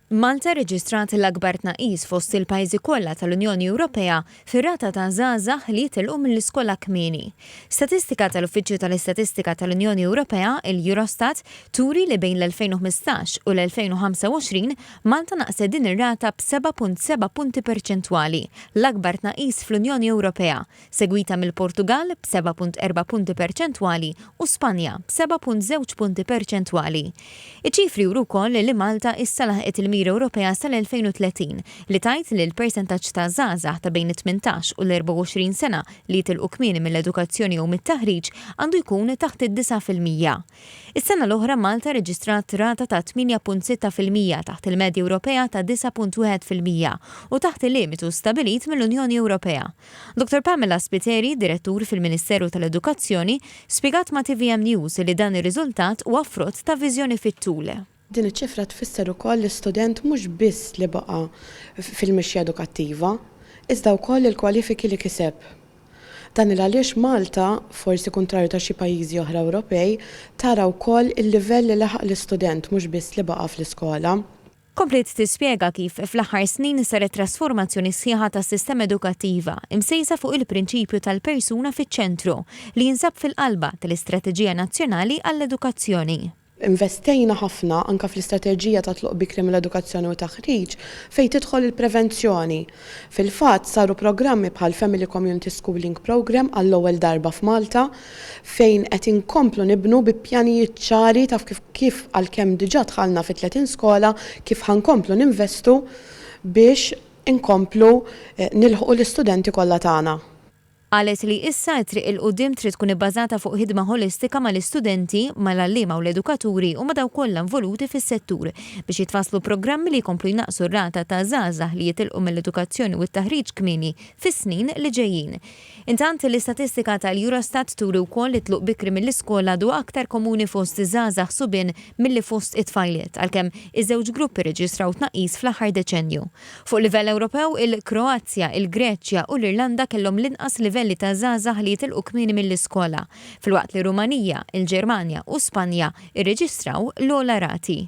Malta reġistrat l-akbar tnaqqis fost il-pajjiżi kollha tal-Unjoni Ewropea fir-rata ta' żgħażagħ li jitilqu mill-iskola kmieni. Statistika tal-Uffiċċju tal-Istatistika tal-Unjoni Ewropea, il-Eurostat, turi li bejn l-2015 u l-2025 Malta naqset din ir-rata b'7.7 punti perċentwali, l-akbar tnaqqis fl-Unjoni Ewropea, segwita mill-Portugal b'7.4 punti perċentwali u Spanja b'7.2 punti perċentwali. Iċ-ċifri juru wkoll li Malta issa laħqet il-mira Ewropea sal-2030 li tajt li l-persentaġġ ta' żgħażagħ ta' bejn it-18 u l-24 sena li jitilqu kmieni mill-edukazzjoni u mit-taħriġ għandu jkun taħt id-9%. Is-sena l-oħra Malta reġistrat rata ta' 8.6% taħt il-medja Ewropea ta' 9.1% u taħt il-limitu stabilit mill-Unjoni Ewropea. Dr. Pamela Spiteri, direttur fil-Ministeru tal-Edukazzjoni, spjegat ma' TVM News li dan ir-riżultat huwa frott ta' viżjoni fit-tul. Din iċ-ċifra tfisser ukoll l-istudent mhux biss li baqa' fil-mixja edukattiva, iżda wkoll il-kwalifiki li kiseb. Dan għaliex Malta, forsi kontrarju ta' xi pajjiżi oħra Ewropej, tara wkoll il-livell li laħaq l-istudent mhux biss li baqa' fl-iskola. Komplet tispjega kif fl-aħħar snin saret trasformazzjoni sħiħa tas-sistema edukattiva imsejsa fuq il-prinċipju tal-persuna fiċ-ċentru li jinsab fil-qalba tal-Istrateġija Nazzjonali għall-Edukazzjoni. Investejna ħafna anka fl-istrateġija ta' tluq bikri mill-edukazzjoni u taħriġ fejn tidħol il-prevenzjoni. Fil-fatt saru programmi bħal Family Community Schooling Program għall-ewwel darba f'Malta fejn qed inkomplu nibnu bi pjanijiet ċari ta' kif għalkemm diġà dħalna fi 30 skola kif ħankomplu ninvestu biex inkomplu nilħqu l-istudenti kollha tagħna. Qalet li issa triq il-qudiem trid tkun ibbażata fuq ħidma holistika mal-istudenti, mal-allima u l-edukaturi u ma daw kollha involuti fis-settur biex jitfasslu programmi li jkomplu jnaqsu r-rata ta' żgħażagħ li jitilqu mill-edukazzjoni u t-taħriġ kmieni fis-snin li ġejjin. Intant l-istatistika tal-Eurostat turi wkoll li tluq bikri mill-iskola du aktar komuni fost żgħażagħ subien milli fost it-tfajliet għalkemm iż-żewġ gruppi reġistraw tnaqqis fl-aħħar deċenju. Fuq livell Ewropew il-Kroazja, il-Greċja u l-Irlanda kellhom l-inqas livelli ta' żgħażagħ li jitilqu kmieni mill-iskola, filwaqt li Rumanija, il-Ġermanja u Spanja irreġistraw l-ogħla rati.